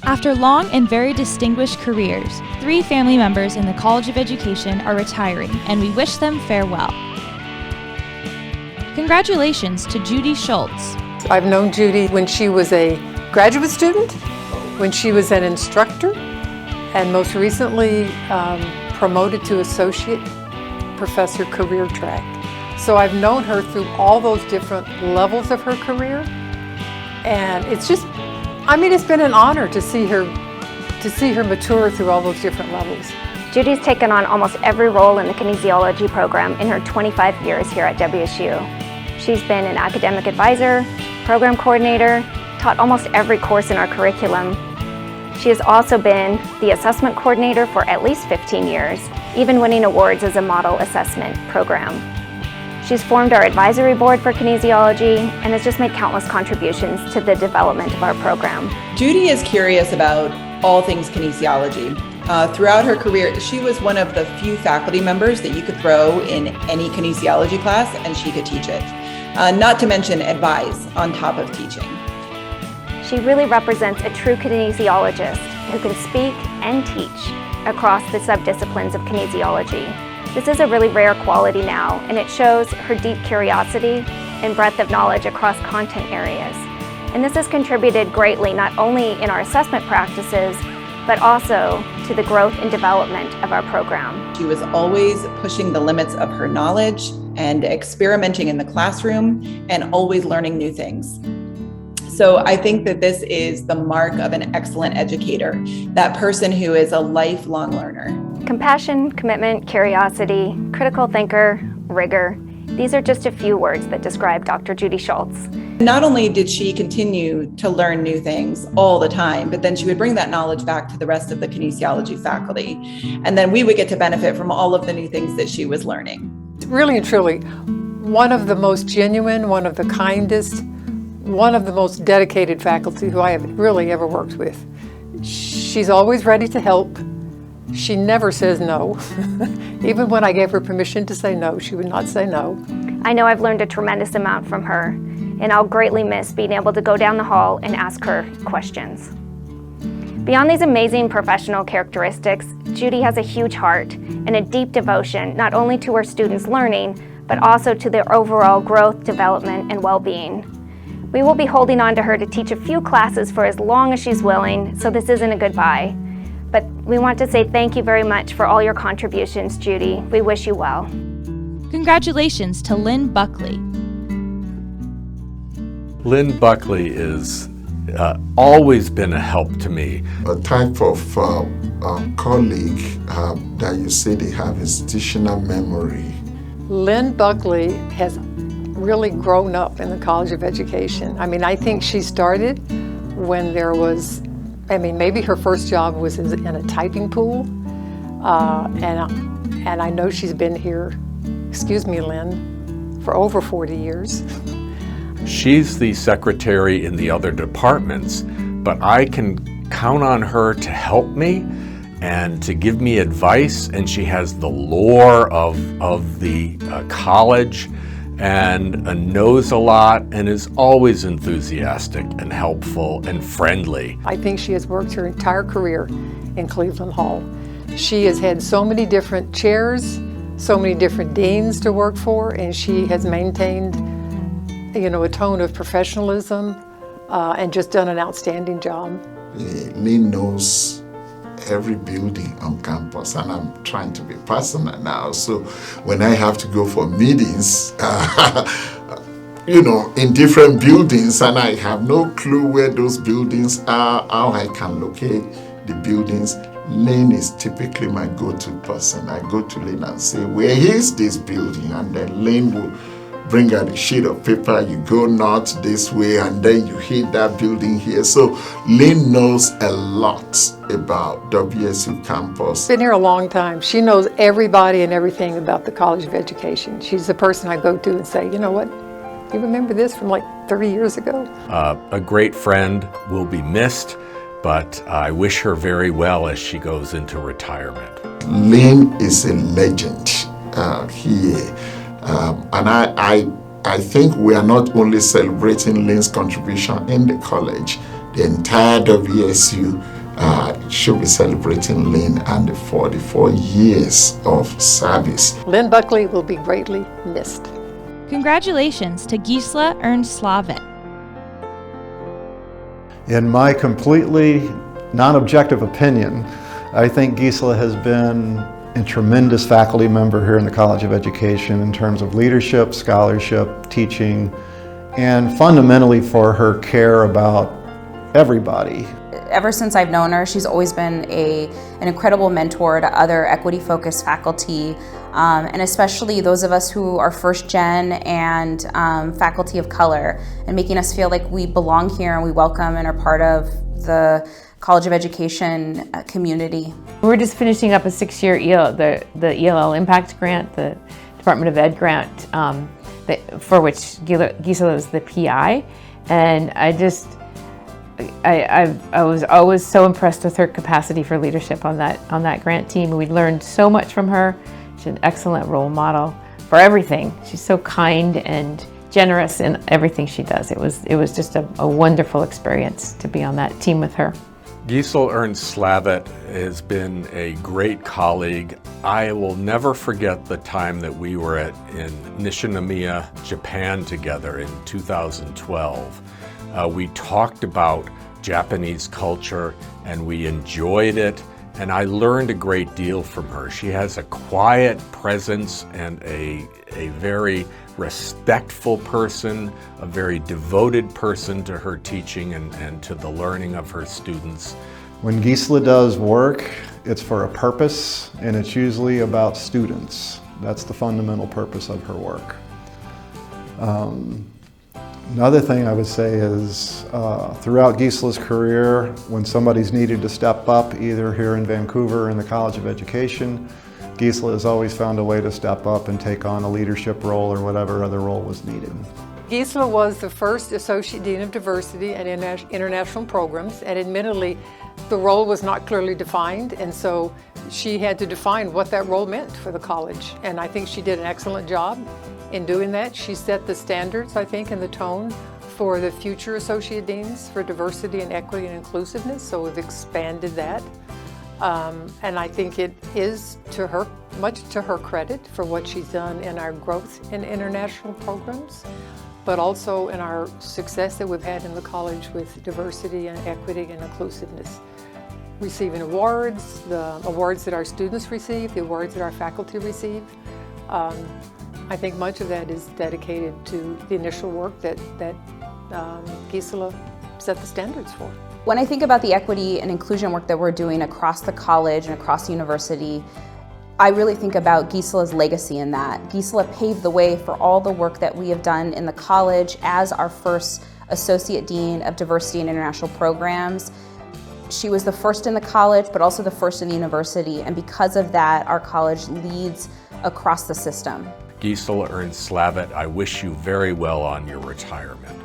After long and very distinguished careers, 3 family members in the College of Education are retiring, and we wish them farewell. Congratulations to Judy Schultz. I've known Judy when she was a graduate student, when she was an instructor, and most recently promoted to associate professor career track. So I've known her through all those different levels of her career, and it's been an honor to see her mature through all those different levels. Judy's taken on almost every role in the kinesiology program in her 25 years here at WSU. She's been an academic advisor, program coordinator, taught almost every course in our curriculum. She has also been the assessment coordinator for at least 15 years, even winning awards as a model assessment program. She's formed our advisory board for kinesiology and has just made countless contributions to the development of our program. Judy is curious about all things kinesiology. Throughout her career, she was one of the few faculty members that you could throw in any kinesiology class and she could teach it. Not to mention advise on top of teaching. She really represents a true kinesiologist who can speak and teach across the subdisciplines of kinesiology. This is a really rare quality now, and it shows her deep curiosity and breadth of knowledge across content areas. And this has contributed greatly not only in our assessment practices, but also to the growth and development of our program. She was always pushing the limits of her knowledge and experimenting in the classroom and always learning new things. So I think that this is the mark of an excellent educator, that person who is a lifelong learner. Compassion, commitment, curiosity, critical thinker, rigor. These are just a few words that describe Dr. Judy Schultz. Not only did she continue to learn new things all the time, but then she would bring that knowledge back to the rest of the kinesiology faculty. And then we would get to benefit from all of the new things that she was learning. Really and truly, one of the most genuine, one of the kindest, one of the most dedicated faculty who I have really ever worked with. She's always ready to help. She never says no. Even when I gave her permission to say no, she would not say no. I know I've learned a tremendous amount from her, and I'll greatly miss being able to go down the hall and ask her questions. Beyond these amazing professional characteristics, Judy has a huge heart and a deep devotion not only to her students' learning, but also to their overall growth, development, and well-being. We will be holding on to her to teach a few classes for as long as she's willing, so this isn't a goodbye. But we want to say thank you very much for all your contributions, Judy. We wish you well. Congratulations to Lynn Buckley. Lynn Buckley is always been a help to me. A type of colleague that you say they have institutional memory. Lynn Buckley has really grown up in the College of Education. I mean, I think she started when there was, maybe her first job was in a typing pool, and I know she's been here, excuse me, Lynn, for over 40 years. She's the secretary in the other departments, but I can count on her to help me and to give me advice, and she has the lore of the college and knows a lot and is always enthusiastic and helpful and friendly. I think she has worked her entire career in Cleveland Hall. She has had so many different chairs, so many different deans to work for, and she has maintained, a tone of professionalism and just done an outstanding job. Lynn knows every building on campus, and I'm trying to be personal now. So when I have to go for meetings, in different buildings, and I have no clue where those buildings are, how I can locate the buildings, Lynn is typically my go-to person. I go to Lynn and say, where is this building? And then Lynn will bring out a sheet of paper, you go north this way, and then you hit that building here. So Lynn knows a lot about WSU campus. Been here a long time. She knows everybody and everything about the College of Education. She's the person I go to and say, you know what, you remember this from like 30 years ago? A great friend, will be missed, but I wish her very well as she goes into retirement. Lynn is a legend here. And I think we are not only celebrating Lynn's contribution in the college, the entire WSU She'll be celebrating Lynn and the 44 years of service. Lynn Buckley will be greatly missed. Congratulations to Gisela Ernst-Slavit. In my completely non-objective opinion, I think Gisela has been a tremendous faculty member here in the College of Education in terms of leadership, scholarship, teaching, and fundamentally for her care about everybody. Ever since I've known her, she's always been an incredible mentor to other equity-focused faculty, and especially those of us who are first gen and faculty of color, and making us feel like we belong here and we welcome and are part of the College of Education community. We're just finishing up a 6-year the ELL Impact Grant, the Department of Ed grant, for which Gisela is the PI, and I was always so impressed with her capacity for leadership on that grant team. We learned so much from her. She's an excellent role model for everything. She's so kind and generous in everything she does. It was just a wonderful experience to be on that team with her. Gisela Ernst-Slavit has been a great colleague. I will never forget the time that we were in Nishinomiya, Japan together in 2012. We talked about Japanese culture and we enjoyed it, and I learned a great deal from her. She has a quiet presence and a very respectful person, a very devoted person to her teaching and to the learning of her students. When Gisela does work, it's for a purpose, and it's usually about students. That's the fundamental purpose of her work. Another thing I would say is throughout Gisela's career, when somebody's needed to step up, either here in Vancouver or in the College of Education, Gisela has always found a way to step up and take on a leadership role or whatever other role was needed. Gisela was the first Associate Dean of Diversity and International Programs, and admittedly, the role was not clearly defined, and so she had to define what that role meant for the college, and I think she did an excellent job in doing that. She set the standards, I think, and the tone for the future Associate Deans for Diversity and Equity and Inclusiveness, so we've expanded that. And I think it is much to her credit for what she's done in our growth in international programs, but also in our success that we've had in the college with diversity and equity and inclusiveness. Receiving awards, the awards that our students receive, the awards that our faculty receive. I think much of that is dedicated to the initial work that Gisela set the standards for. When I think about the equity and inclusion work that we're doing across the college and across the university, I really think about Gisela's legacy in that. Gisela paved the way for all the work that we have done in the college as our first Associate Dean of Diversity and International Programs. She was the first in the college, but also the first in the university, and because of that, our college leads across the system. Gisela Ernst-Slavit, I wish you very well on your retirement.